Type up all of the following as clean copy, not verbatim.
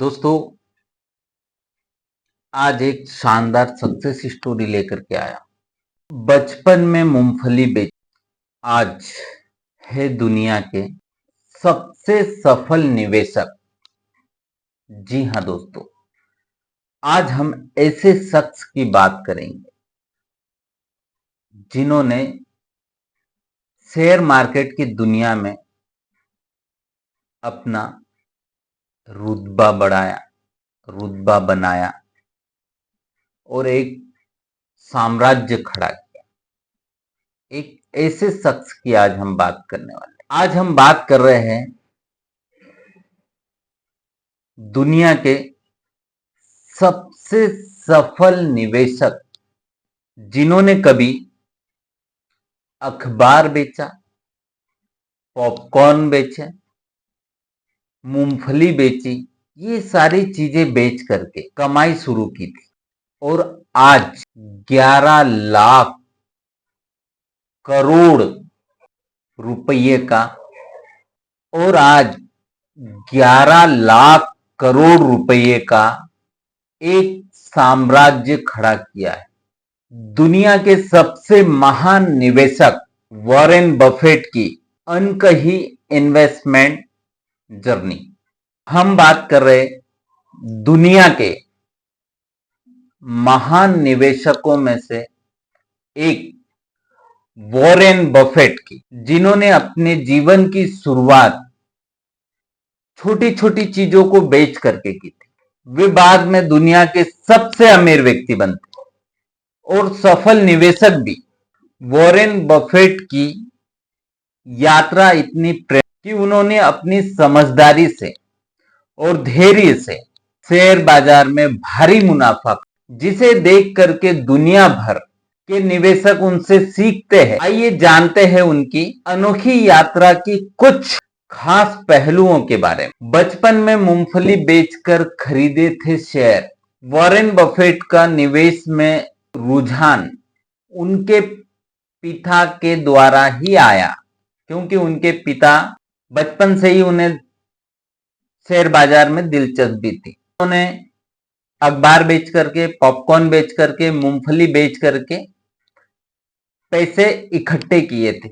दोस्तों, आज एक शानदार सक्सेस स्टोरी लेकर के आया। बचपन में मूंगफली बेच आज है दुनिया के सबसे सफल निवेशक। जी हाँ दोस्तों, आज हम ऐसे शख्स की बात करेंगे जिन्होंने शेयर मार्केट की दुनिया में अपना रुतबा बढ़ाया, रुतबा बनाया और एक साम्राज्य खड़ा किया। एक ऐसे शख्स की आज हम बात करने वाले हैं। आज हम बात कर रहे हैं दुनिया के सबसे सफल निवेशक जिन्होंने कभी अखबार बेचा, पॉपकॉर्न बेचे, मूंगफली बेची, ये सारी चीजें बेच करके कमाई शुरू की थी और आज 11 लाख करोड़ रुपये का और आज 11 लाख करोड़ रुपये का एक साम्राज्य खड़ा किया है। दुनिया के सबसे महान निवेशक वॉरेन बफेट की अनकही इन्वेस्टमेंट जर्नी। हम बात कर रहे दुनिया के महान निवेशकों में से एक वॉरेन बफेट की, जिन्होंने अपने जीवन की शुरुआत छोटी छोटी चीजों को बेच करके की थी। वे बाद में दुनिया के सबसे अमीर व्यक्ति बनते और सफल निवेशक भी। वॉरेन बफेट की यात्रा इतनी प्रेम कि उन्होंने अपनी समझदारी से और धैर्य से शेयर बाजार में भारी मुनाफा, जिसे देख करके दुनिया भर के निवेशक उनसे सीखते हैं। आइए जानते हैं उनकी अनोखी यात्रा की कुछ खास पहलुओं के बारे में। बचपन में मूंगफली बेचकर खरीदे थे शेयर। वॉरेन बफेट का निवेश में रुझान उनके पिता के द्वारा ही आया, क्योंकि उनके पिता बचपन से ही उन्हें शेयर बाजार में दिलचस्पी थी। उन्होंने अखबार बेच करके, पॉपकॉर्न बेच करके, मूंगफली बेच करके पैसे इकट्ठे किए थे।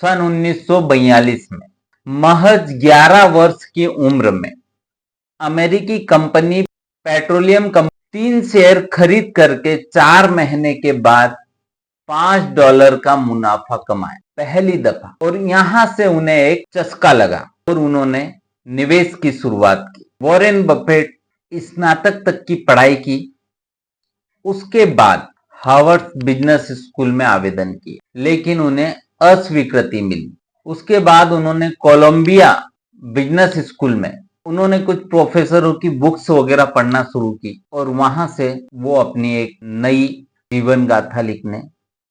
सन 1942 में महज 11 वर्ष की उम्र में अमेरिकी कंपनी पेट्रोलियम कंपनी 3 शेयर खरीद करके 4 महीने के बाद $5 का मुनाफा कमाया, पहली दफा। और यहां से उन्हें एक चस्का लगा और उन्होंने निवेश की शुरुआत की। वॉरेन बफेट स्नातक तक की पढ़ाई की, उसके बाद हार्वर्ड बिजनेस स्कूल में आवेदन किया, लेकिन उन्हें अस्वीकृति मिली। उसके बाद उन्होंने कोलंबिया बिजनेस स्कूल में उन्होंने कुछ प्रोफेसरों की बुक्स वगैरह पढ़ना शुरू की और वहां से वो अपनी एक नई जीवन गाथा लिखने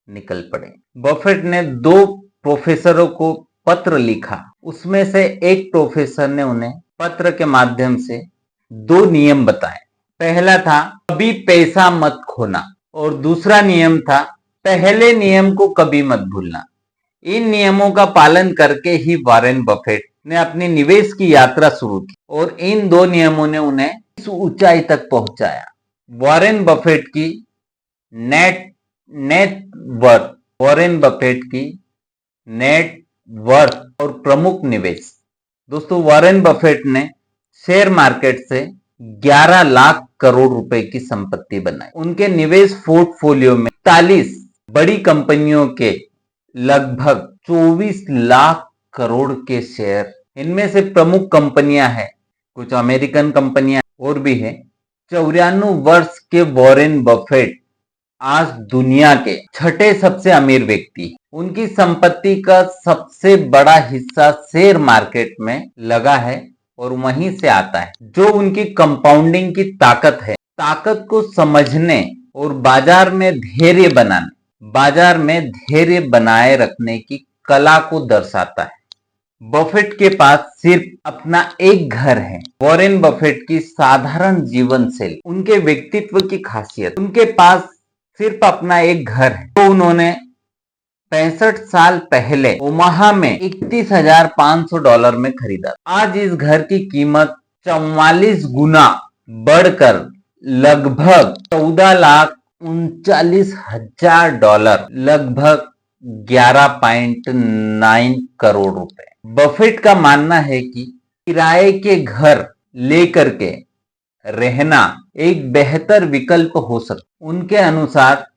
निकल पड़े। बफेट ने 2 प्रोफेसरों को पत्र लिखा। उसमें से एक प्रोफेसर ने उन्हें पत्र के माध्यम से 2 नियम बताए। पहला था कभी पैसा मत खोना और दूसरा नियम था पहले नियम को कभी मत भूलना। इन नियमों का पालन करके ही वॉरेन बफेट ने अपनी निवेश की यात्रा शुरू की और इन 2 नियमों ने उन्हें इस ऊंचाई तक पहुंचाया। वॉरेन बफेट की नेट वर्थ, वॉरेन बफेट की नेट वर्थ और प्रमुख निवेश। दोस्तों, वॉरेन बफेट ने शेयर मार्केट से 11 लाख करोड़ रुपए की संपत्ति बनाई। उनके निवेश पोर्टफोलियो में 40 बड़ी कंपनियों के लगभग 24 लाख करोड़ के शेयर। इनमें से प्रमुख कंपनियां हैं, कुछ अमेरिकन कंपनियां और भी हैं। 94 वर्ष के वॉरेन बफेट आज दुनिया के 6ठे सबसे अमीर व्यक्ति। उनकी संपत्ति का सबसे बड़ा हिस्सा शेयर मार्केट में लगा है और वहीं से आता है। जो उनकी कंपाउंडिंग की ताकत है, ताकत को समझने और बाजार में धैर्य बनाए रखने की कला को दर्शाता है। बफेट के पास सिर्फ अपना एक घर है। वॉरेन बफेट की साधारण जीवन शैली, उनके व्यक्तित्व की खासियत, उनके पास सिर्फ अपना एक घर है। तो उन्होंने 65 साल पहले ओमाहा में $31,500 में खरीदा। आज इस घर की कीमत 44 गुना बढ़कर लगभग $14,39,000, लगभग 11.9 करोड़ रुपए। बफेट का मानना है कि किराए के घर लेकर के रहना एक बेहतर विकल्प हो सकता। उनके अनुसार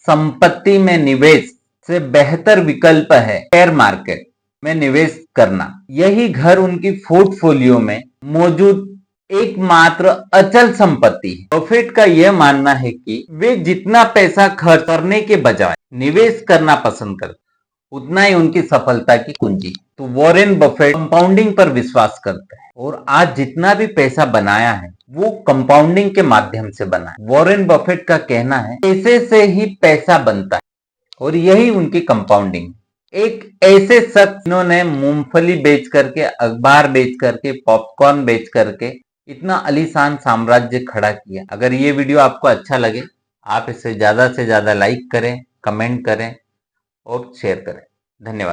संपत्ति में निवेश से बेहतर विकल्प है शेयर मार्केट में निवेश करना। यही घर उनकी पोर्टफोलियो में मौजूद एकमात्र अचल संपत्ति है। बफेट का यह मानना है कि वे जितना पैसा खर्च करने के बजाय निवेश करना पसंद करते, उतना ही उनकी सफलता की कुंजी। तो वॉरेन बफेट कंपाउंडिंग पर विश्वास करते हैं और आज जितना भी पैसा बनाया है वो कंपाउंडिंग के माध्यम से बना है। वॉरेन बफेट का कहना है पैसे से ही पैसा बनता है और यही उनकी कंपाउंडिंग। एक ऐसे शख्स जिन्होंने मूंगफली बेच करके, अखबार बेच करके, पॉपकॉर्न बेच करके इतना आलीशान साम्राज्य खड़ा किया। अगर ये वीडियो आपको अच्छा लगे, आप इसे ज्यादा से ज्यादा लाइक करें, कमेंट करें और शेयर करें। धन्यवाद।